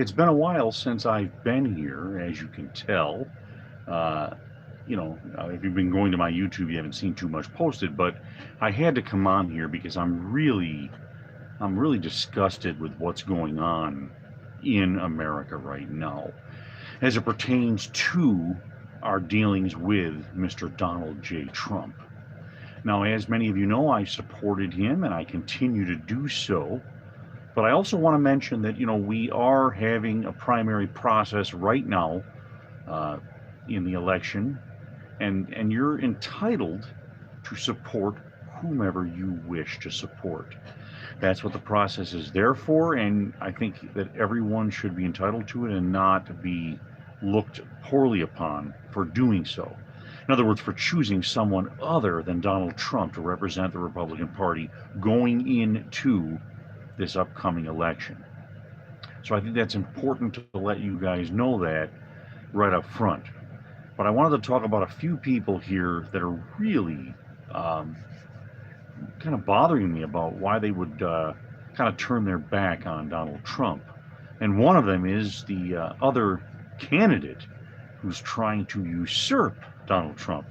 It's been a while since I've been here, as you can tell. Uh, if you've been going to my YouTube, you haven't seen too much posted, but I had to come on here because I'm really disgusted with what's going on in America right now, as it pertains to our dealings with Mr. Donald J. Trump. Now, as many of you know, I supported him and I continue to do so. But I also want to mention that, we are having a primary process right now uh, in the election, and you're entitled to support whomever you wish to support. That's what the process is there for, and I think that everyone should be entitled to it and not be looked poorly upon for doing so. In other words, for choosing someone other than Donald Trump to represent the Republican Party going into this upcoming election. So I think that's important to let you guys know that right up front. But I wanted to talk about a few people here that are really um, kind of bothering me about why they would kind of turn their back on Donald Trump. And one of them is the other candidate who's trying to usurp Donald Trump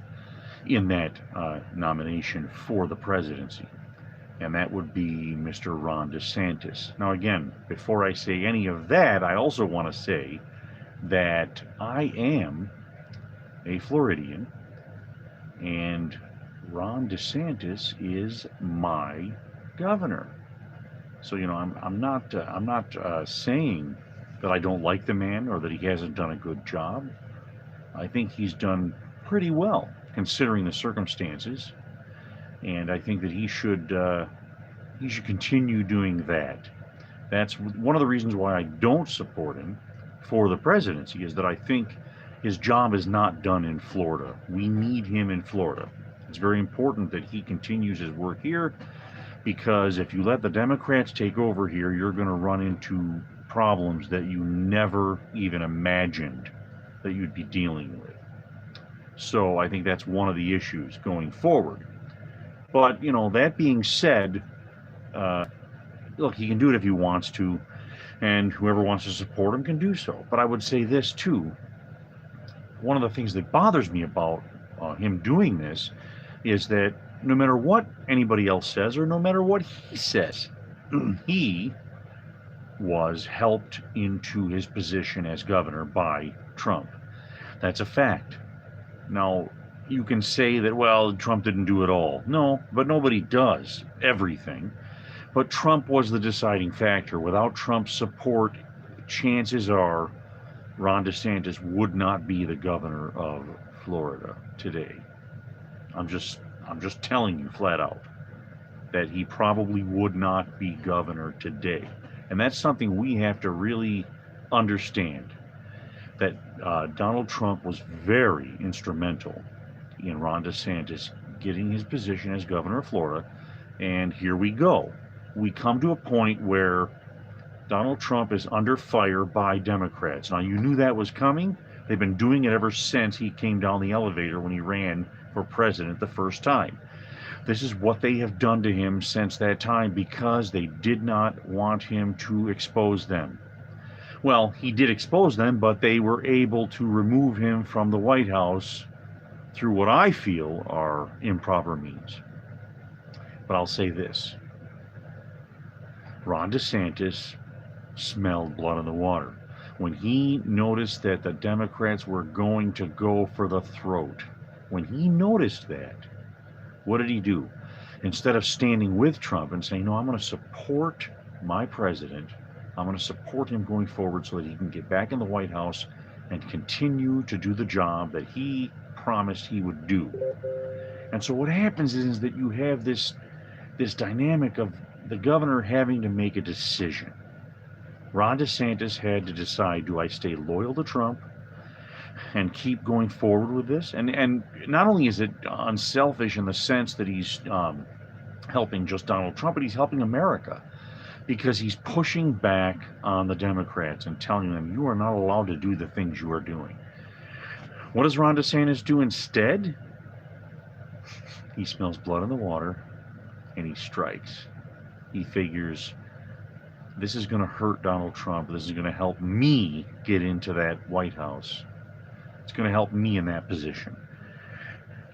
in that nomination for the presidency. And that would be Mr. Ron DeSantis. Now, again, before I say any of that, I also want to say that I am a Floridian, and Ron DeSantis is my governor. So I'm not saying that I don't like the man or that he hasn't done a good job. I think he's done pretty well considering the circumstances, and I think that he should continue doing that. That's one of the reasons why I don't support him for the presidency, is that I think his job is not done in Florida. We need him in Florida. It's very important that he continues his work here, because if you let the Democrats take over here, you're going to run into problems that you never even imagined that you'd be dealing with. So I think that's one of the issues going forward. But, that being said, uh, look, he can do it if he wants to, and whoever wants to support him can do so. But I would say this too: one of the things that bothers me about him doing this is that no matter what anybody else says, or no matter what he says, he was helped into his position as governor by Trump. That's a fact. Now, you can say that, well, Trump didn't do it all. No, but nobody does everything. But Trump was the deciding factor. Without Trump's support, chances are Ron DeSantis would not be the governor of Florida today. I'm just telling you flat out that he probably would not be governor today. And that's something we have to really understand, that Donald Trump was very instrumental in Ron DeSantis getting his position as governor of Florida. And here we go. We come to a point where Donald Trump is under fire by Democrats. Now, you knew that was coming. They've been doing it ever since he came down the elevator when he ran for president the first time. This is what they have done to him since that time, because they did not want him to expose them. Well, he did expose them, but they were able to remove him from the White House through what I feel are improper means. But I'll say this: Ron DeSantis smelled blood in the water. When he noticed that the Democrats were going to go for the throat, when he noticed that, what did he do? Instead of standing with Trump and saying, no, I'm going to support my president, I'm going to support him going forward so that he can get back in the White House and continue to do the job that he promised he would do. And so what happens is that you have this dynamic of the governor having to make a decision. Ron DeSantis had to decide, do I stay loyal to Trump and keep going forward with this? And not only is it unselfish in the sense that he's helping just Donald Trump, but he's helping America, because he's pushing back on the Democrats and telling them, you are not allowed to do the things you are doing. What does Ron DeSantis do instead? He smells blood in the water and he strikes. He figures, this is going to hurt Donald Trump. This is going to help me get into that White House. It's going to help me in that position.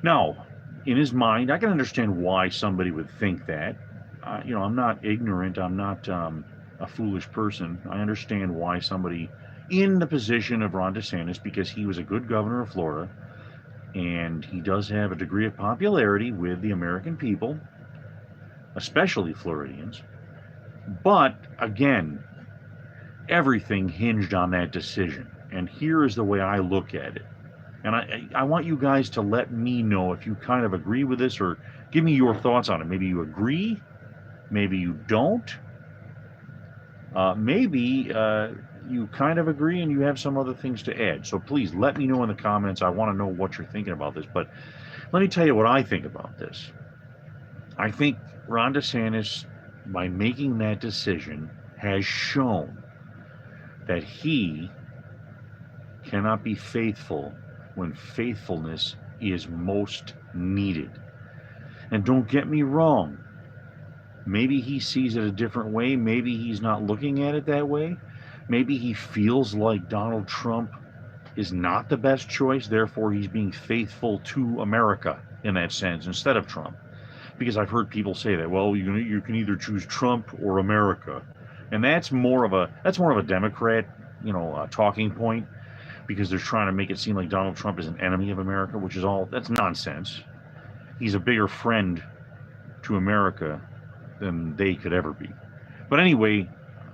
Now, in his mind, I can understand why somebody would think that. I'm not ignorant. I'm not a foolish person. I understand why somebody in the position of Ron DeSantis, because he was a good governor of Florida, and he does have a degree of popularity with the American people, especially Floridians. But again, everything hinged on that decision. And here is the way I look at it. And I want you guys to let me know if you kind of agree with this, or give me your thoughts on it. Maybe you agree, maybe you don't. Maybe you kind of agree and you have some other things to add. So please let me know in the comments. I want to know what you're thinking about this. But let me tell you what I think about this. I think Ron DeSantis, by making that decision, has shown that he cannot be faithful when faithfulness is most needed. And don't get me wrong, maybe he sees it a different way. Maybe he's not looking at it that way. Maybe he feels like Donald Trump is not the best choice, therefore he's being faithful to America in that sense instead of Trump. Because I've heard people say that, well, you can either choose Trump or America. And that's more of a Democrat, talking point, because they're trying to make it seem like Donald Trump is an enemy of America, which is that's nonsense. He's a bigger friend to America than they could ever be. But anyway,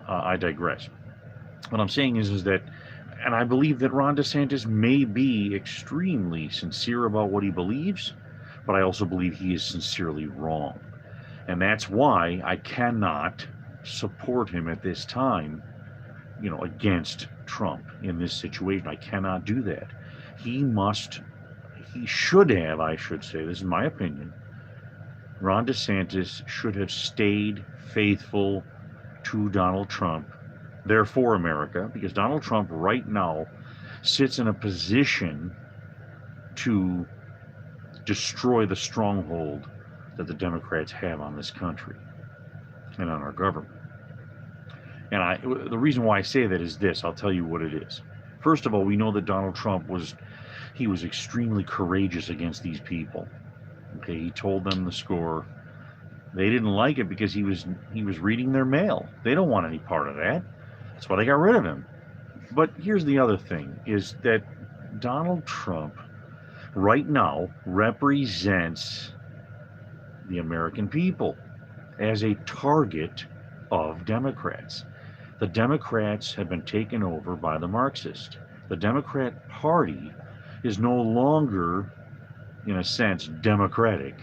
I digress. What I'm saying is that, and I believe that Ron DeSantis may be extremely sincere about what he believes, but I also believe he is sincerely wrong. And that's why I cannot support him at this time, against Trump in this situation. I cannot do that. He should have, I should say, this is my opinion, Ron DeSantis should have stayed faithful to Donald Trump, therefore America, because Donald Trump right now sits in a position to destroy the stronghold that the Democrats have on this country and on our government. And the reason why I say that is this. I'll tell you what it is. First of all, we know that Donald Trump was extremely courageous against these people. Okay, he told them the score. They didn't like it because he was reading their mail. They don't want any part of that. That's why they got rid of him. But here's the other thing, is that Donald Trump right now represents the American people as a target of Democrats. The Democrats have been taken over by the Marxists. The Democrat Party is no longer, in a sense, democratic.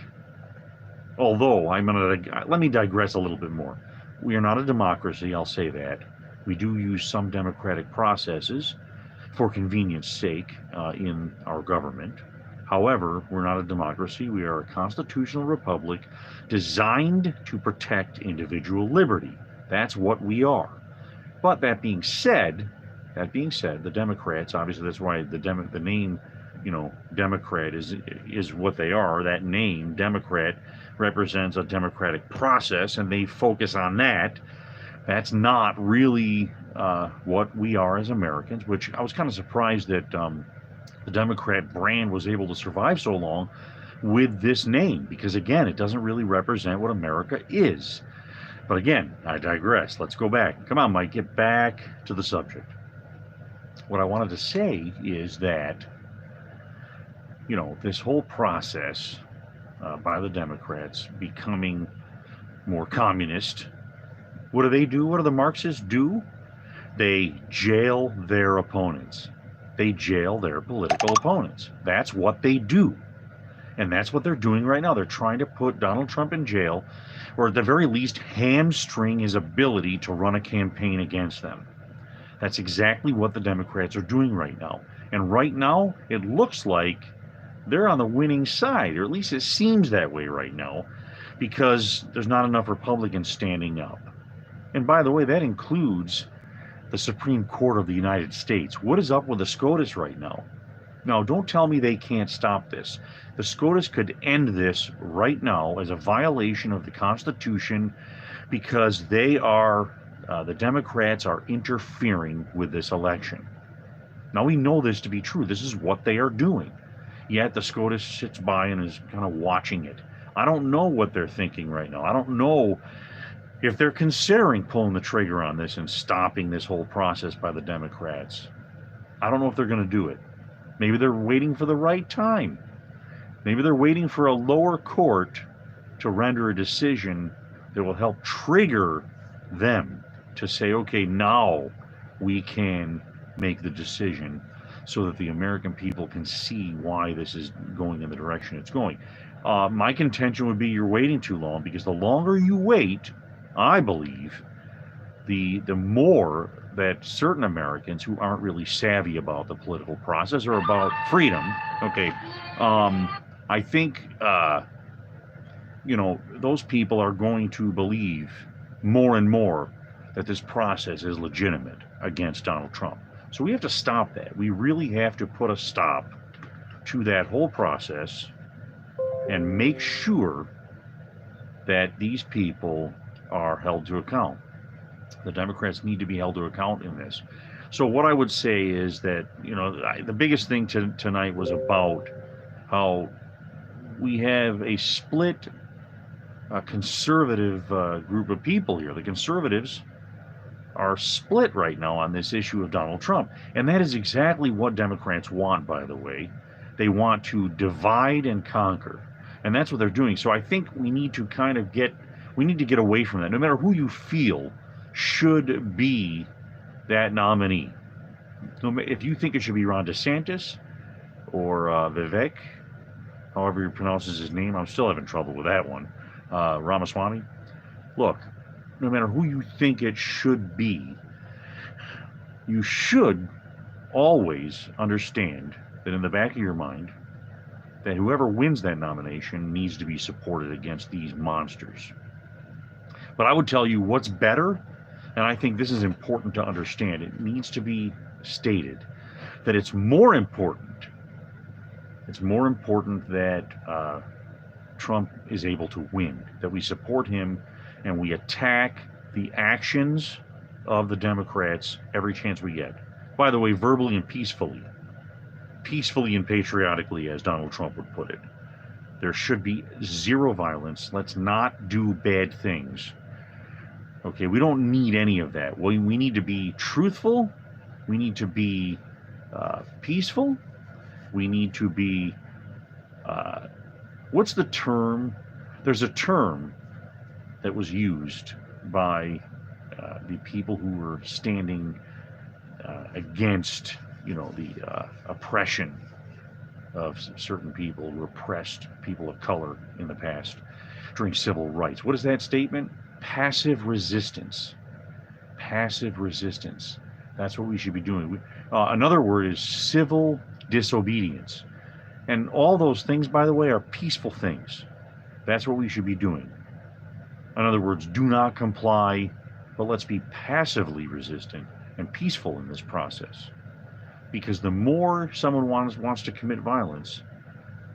Although, let me digress a little bit more. We are not a democracy, I'll say that. We do use some democratic processes for convenience sake in our government. However, we're not a democracy. We are a constitutional republic designed to protect individual liberty. That's what we are. But that being said, the Democrats, obviously that's why the name, Democrat is what they are. That name, Democrat, represents a democratic process, and they focus on that. That's not really what we are as Americans, which I was kind of surprised that the Democrat brand was able to survive so long with this name, because again, it doesn't really represent what America is. But again, I digress. Let's go back. Come on, Mike, get back to the subject. What I wanted to say is that, this whole process by the Democrats becoming more communist, what do they do? What do the Marxists do? They jail their opponents. They jail their political opponents. That's what they do. And that's what they're doing right now. They're trying to put Donald Trump in jail, or at the very least hamstring his ability to run a campaign against them. That's exactly what the Democrats are doing right now. And right now, it looks like they're on the winning side, or at least it seems that way right now, because there's not enough Republicans standing up. And by the way, that includes the Supreme Court of the United States. What is up with the SCOTUS right now? Now, don't tell me they can't stop this. The SCOTUS could end this right now as a violation of the Constitution, because they are the Democrats are interfering with this election. Now we know this to be true. This is what they are doing. Yet the SCOTUS sits by and is kind of watching it. I don't know what they're thinking right now. I don't know if they're considering pulling the trigger on this and stopping this whole process by the Democrats. I don't know if they're going to do it. Maybe they're waiting for the right time. Maybe they're waiting for a lower court to render a decision that will help trigger them to say, okay, now we can make the decision so that the American people can see why this is going in the direction it's going. My contention would be you're waiting too long, because the longer you wait, I believe, the more that certain Americans who aren't really savvy about the political process or about freedom, okay, I think, those people are going to believe more and more that this process is legitimate against Donald Trump. So we have to stop that. We really have to put a stop to that whole process and make sure that these people are held to account. The Democrats need to be held to account in this. So what I would say is that, the biggest thing tonight was about how we have a split conservative group of people here. The conservatives are split right now on this issue of Donald Trump. And that is exactly what Democrats want, by the way. They want to divide and conquer. And that's what they're doing. So I think we need to get away from that. No matter who you feel should be that nominee. If you think it should be Ron DeSantis or Vivek, however he pronounces his name, I'm still having trouble with that one, Ramaswamy. Look, no matter who you think it should be, you should always understand that in the back of your mind, that whoever wins that nomination needs to be supported against these monsters. But I would tell you what's better, and I think this is important to understand, it needs to be stated that it's more important that Trump is able to win, that we support him and we attack the actions of the Democrats every chance we get. By the way, verbally and peacefully and patriotically, as Donald Trump would put it. There should be zero violence. Let's not do bad things. Okay, we don't need any of that. We need to be truthful. We need to be peaceful. We need to be, what's the term? There's a term that was used by the people who were standing against, the oppression of certain people who oppressed people of color in the past during civil rights. What is that statement? Passive resistance. Passive resistance. That's what we should be doing. Another word is civil disobedience. And all those things, by the way, are peaceful things. That's what we should be doing. In other words, do not comply, but let's be passively resistant and peaceful in this process. Because the more someone wants to commit violence,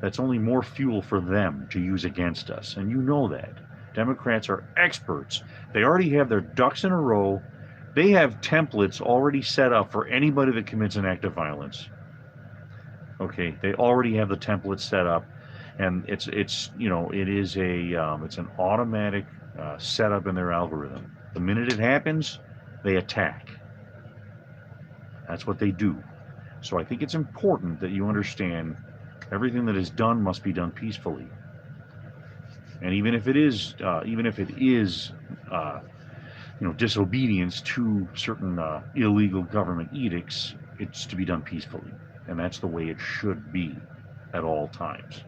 that's only more fuel for them to use against us. And you know that. Democrats are experts. They already have their ducks in a row. They have templates already set up for anybody that commits an act of violence. Okay, they already have the templates set up, and it's an automatic setup in their algorithm. The minute it happens, they attack. That's what they do. So I think it's important that you understand everything that is done must be done peacefully. And even if it is disobedience to certain illegal government edicts, it's to be done peacefully. And that's the way it should be at all times.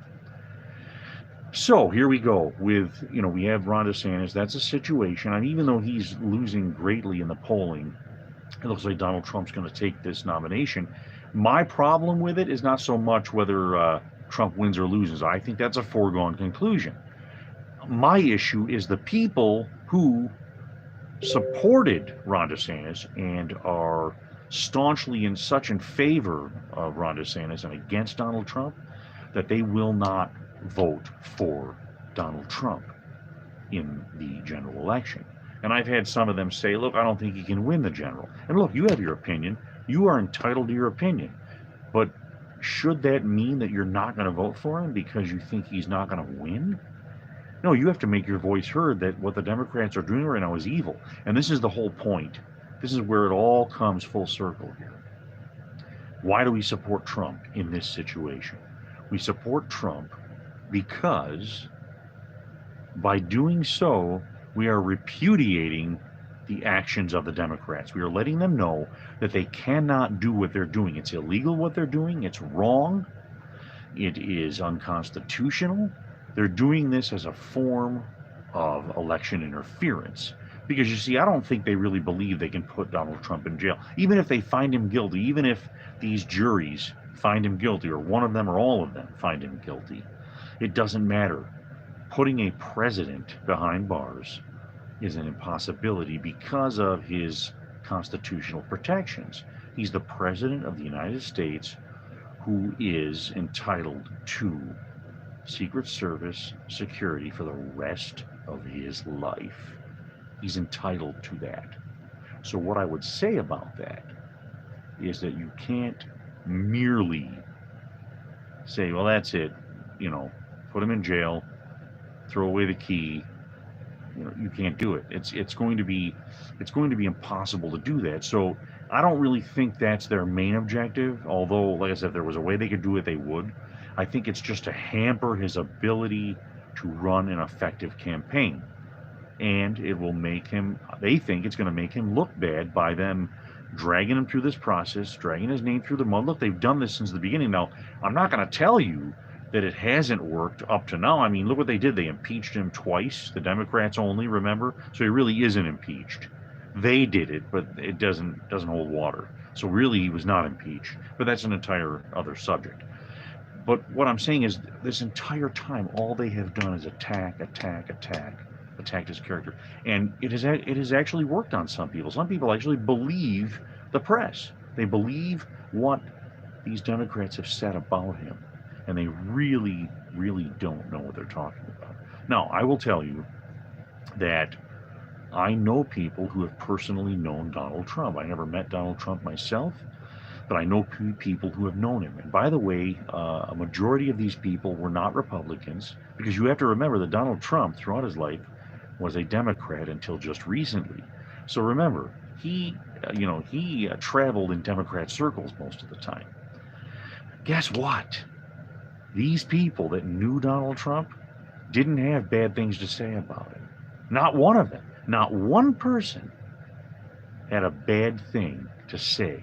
So here we go with, we have Ron DeSantis. That's a situation. And even though he's losing greatly in the polling, it looks like Donald Trump's going to take this nomination. My problem with it is not so much whether Trump wins or loses. I think that's a foregone conclusion. My issue is the people who supported Ron DeSantis and are staunchly in favor of Ron DeSantis and against Donald Trump, that they will not vote for Donald Trump in the general election. And I've had some of them say, look, I don't think he can win the general. And look, you have your opinion. You are entitled to your opinion. But should that mean that you're not going to vote for him because you think he's not going to win? No, you have to make your voice heard that what the Democrats are doing right now is evil. And this is the whole point. This is where it all comes full circle here. Why do we support Trump in this situation? We support Trump because by doing so, we are repudiating the actions of the Democrats. We are letting them know that they cannot do what they're doing. It's illegal what they're doing. It's wrong. It is unconstitutional. They're doing this as a form of election interference. Because you see, I don't think they really believe they can put Donald Trump in jail. Even if they find him guilty, even if these juries find him guilty, or one of them or all of them find him guilty, it doesn't matter. Putting a president behind bars is an impossibility because of his constitutional protections. He's the president of the United States who is entitled to Secret Service security for the rest of his life. He's entitled to that. So what I would say about that is that you can't merely say, well, that's it, put him in jail, throw away the key. You can't do it. It's going to be impossible to do that. So I don't really think that's their main objective. Although, like I said, if there was a way they could do it, they would. I think it's just to hamper his ability to run an effective campaign, and it will make him. They think it's going to make him look bad by them dragging him through this process, dragging his name through the mud. Look, they've done this since the beginning. Now, I'm not going to tell you that it hasn't worked up to now. I mean, look what they did. They impeached him twice, the Democrats only, remember? So he really isn't impeached. They did it, but it doesn't hold water. So really he was not impeached. But that's an entire other subject. But what I'm saying is this entire time, all they have done is attack his character. And it has actually worked on some people. Some people actually believe the press. They believe what these Democrats have said about him. And they really, really don't know what they're talking about. Now, I will tell you that I know people who have personally known Donald Trump. I never met Donald Trump myself, but I know people who have known him. And by the way, a majority of these people were not Republicans, because you have to remember that Donald Trump, throughout his life, was a Democrat until just recently. So remember, he traveled in Democrat circles most of the time. Guess what? These people that knew Donald Trump didn't have bad things to say about him. Not one of them. Not one person had a bad thing to say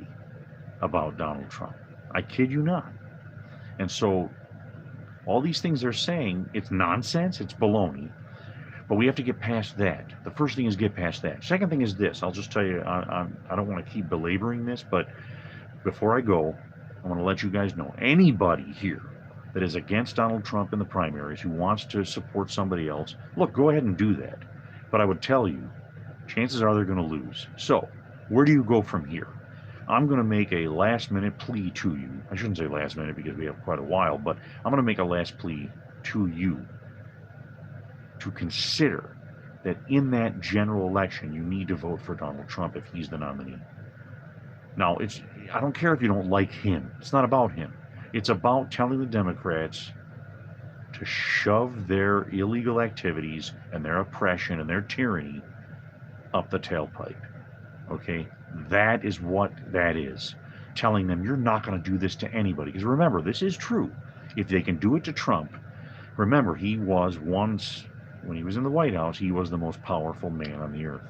about Donald Trump. I kid you not. And so all these things they're saying, it's nonsense, it's baloney. But we have to get past that. The first thing is get past that. Second thing is this. I'll just tell you, I don't want to keep belaboring this, but before I go, I want to let you guys know, anybody here that is against Donald Trump in the primaries, who wants to support somebody else, look, go ahead and do that. But I would tell you, chances are they're going to lose. So, where do you go from here? I'm going to make a last-minute plea to you. I shouldn't say last minute because we have quite a while, but I'm going to make a last plea to you to consider that in that general election, you need to vote for Donald Trump if he's the nominee. Now, I don't care if you don't like him. It's not about him. It's about telling the Democrats to shove their illegal activities and their oppression and their tyranny up the tailpipe. Okay? That is what that is. Telling them you're not going to do this to anybody. Because remember, this is true. If they can do it to Trump, remember, he was once, when he was in the White House, he was the most powerful man on the earth.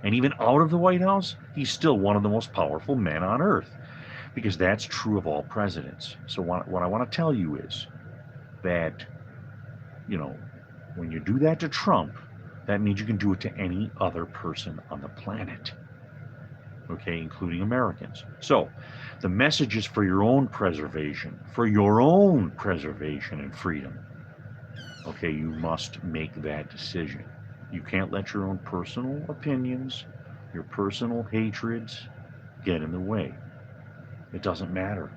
And even out of the White House, he's still one of the most powerful men on earth. Because that's true of all presidents. So what I want to tell you is that, when you do that to Trump, that means you can do it to any other person on the planet. Okay, including Americans. So the message is for your own preservation, and freedom. Okay, you must make that decision. You can't let your own personal opinions, your personal hatreds get in the way. It doesn't matter.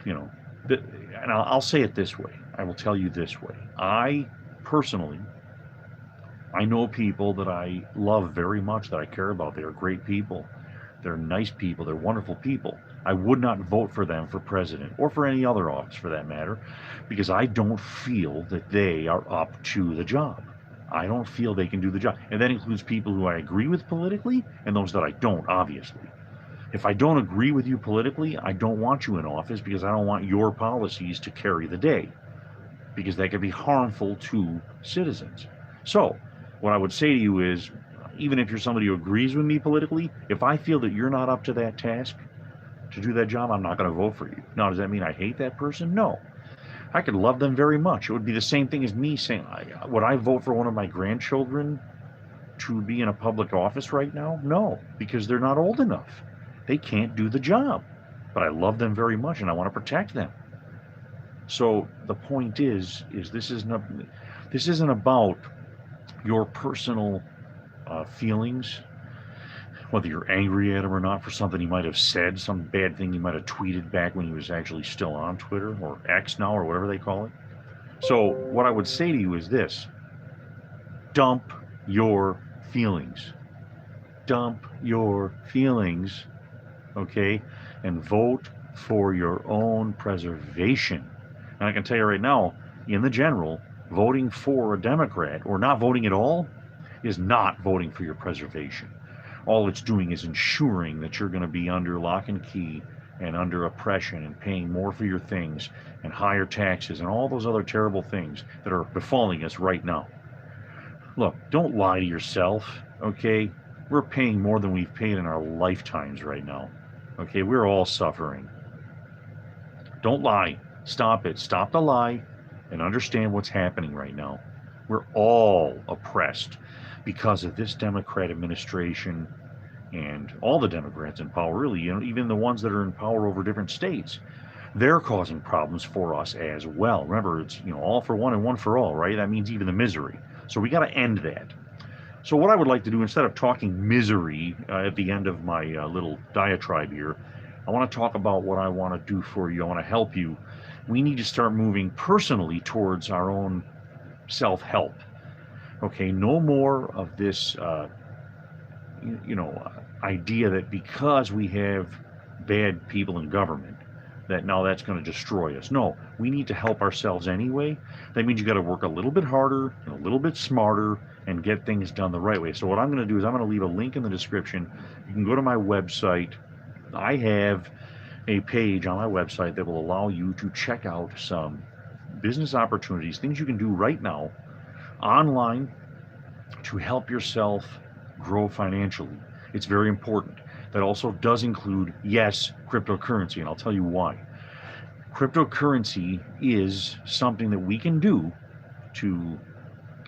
And I'll say it this way. I will tell you this way. I personally I know people that I love very much, that I care about. They are great people. They're nice people. They're wonderful people. I would not vote for them for president or for any other office for that matter, because I don't feel that they are up to the job. I don't feel they can do the job. And that includes people who I agree with politically and those that I don't, obviously. If I don't agree with you politically, I don't want you in office because I don't want your policies to carry the day, because that could be harmful to citizens. So, what I would say to you is, even if you're somebody who agrees with me politically, if I feel that you're not up to that task, to do that job, I'm not going to vote for you. Now, does that mean I hate that person? No. I could love them very much. It would be the same thing as me saying, would I vote for one of my grandchildren to be in a public office right now? No, because they're not old enough. They can't do the job. But I love them very much and I want to protect them. So the point is this isn't about your personal feelings, whether you're angry at him or not for something he might have said, some bad thing he might have tweeted back when he was actually still on Twitter or X now or whatever they call it. So what I would say to you is this: dump your feelings. Dump your feelings, okay? And vote for your own preservation. And I can tell you right now, in the general, voting for a Democrat or not voting at all is not voting for your preservation. All it's doing is ensuring that you're going to be under lock and key and under oppression and paying more for your things and higher taxes and all those other terrible things that are befalling us right now. Look, don't lie to yourself, okay? We're paying more than we've paid in our lifetimes right now. Okay, we're all suffering. Don't lie. Stop it. Stop the lie and understand what's happening right now. We're all oppressed because of this Democrat administration and all the Democrats in power, really, even the ones that are in power over different states. They're causing problems for us as well. Remember, it's all for one and one for all, right? That means even the misery. So we got to end that. So what I would like to do, instead of talking misery at the end of my little diatribe here, I want to talk about what I want to do for you. I want to help you. We need to start moving personally towards our own self-help. Okay, no more of this, idea that because we have bad people in government, that now that's going to destroy us. No, we need to help ourselves anyway. That means you got to work a little bit harder and a little bit smarter and get things done the right way. So what I'm going to do is I'm going to leave a link in the description. You can go to my website. I have a page on my website that will allow you to check out some business opportunities, things you can do right now online to help yourself grow financially. It's very important. That also does include, yes, cryptocurrency, and I'll tell you why. Cryptocurrency is something that we can do to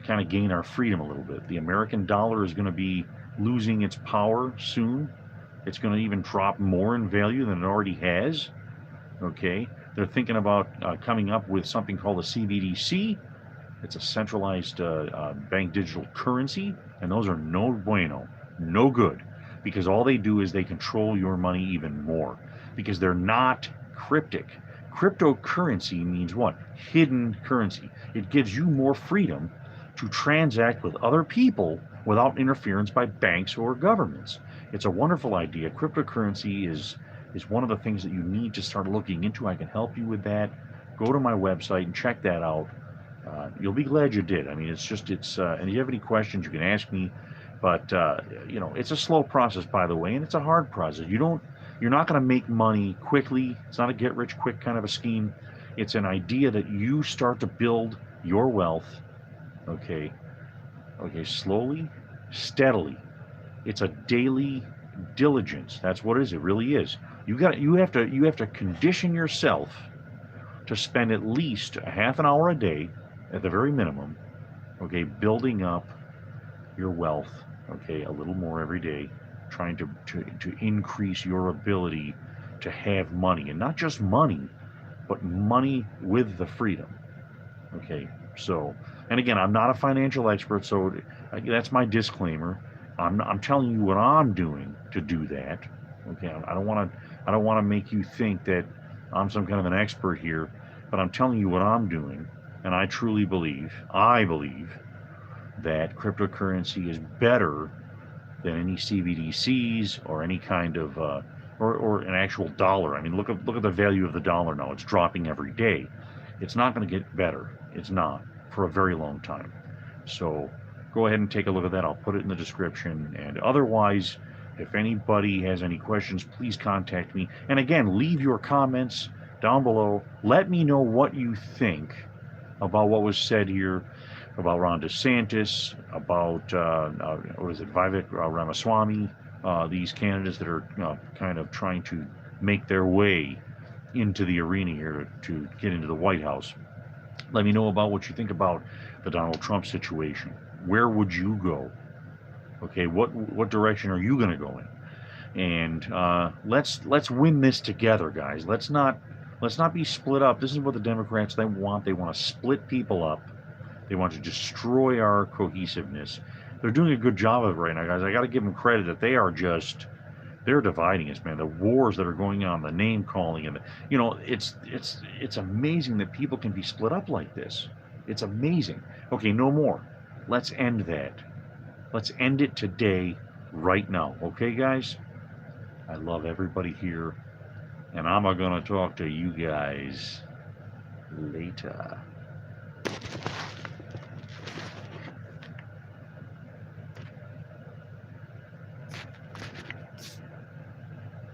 kind of gain our freedom a little bit. The American dollar is going to be losing its power soon. It's going to even drop more in value than it already has. Okay, they're thinking about coming up with something called a CBDC. It's a centralized bank digital currency, and those are no bueno, no good, because all they do is they control your money even more, because they're not cryptic. Cryptocurrency means what? Hidden currency. It gives you more freedom to transact with other people without interference by banks or governments. It's a wonderful idea. Cryptocurrency is one of the things that you need to start looking into. I can help you with that. Go to my website and check that out. You'll be glad you did. I mean, and if you have any questions, you can ask me. But it's a slow process, by the way, and it's a hard process. You're not going to make money quickly. It's not a get-rich-quick kind of a scheme. It's an idea that you start to build your wealth. Okay, slowly, steadily. It's a daily diligence. That's what it is. It really is. You have to condition yourself to spend at least a half an hour a day, at the very minimum, okay, building up your wealth, okay, a little more every day, trying to increase your ability to have money, and not just money, but money with the freedom. Okay, so, and again, I'm not a financial expert, so that's my disclaimer. I'm telling you what I'm doing to do that. Okay, I don't want to make you think that I'm some kind of an expert here, but I'm telling you what I'm doing, and I believe that cryptocurrency is better than any CBDCs or any kind of or an actual dollar. I mean, look at the value of the dollar now. It's dropping every day. It's not going to get better. It's not for a very long time. So go ahead and take a look at that. I'll put it in the description. And otherwise, if anybody has any questions, please contact me. And again, leave your comments down below. Let me know what you think about what was said here about Ron DeSantis, about what is it, Vivek Ramaswamy, these candidates that are kind of trying to make their way into the arena here to get into the White House. Let me know about what you think about the Donald Trump situation. Where would you go? Okay, what direction are you going to go in? And let's win this together, guys. Let's not be split up. This is what the Democrats they want. They want to split people up. They want to destroy our cohesiveness. They're doing a good job of it right now, guys. I got to give them credit that they're dividing us, man. The wars that are going on, the name calling, and it's amazing that people can be split up like this. It's amazing. Okay, no more. Let's end that. Let's end it today, right now. Okay, guys? I love everybody here, and I'm going to talk to you guys later.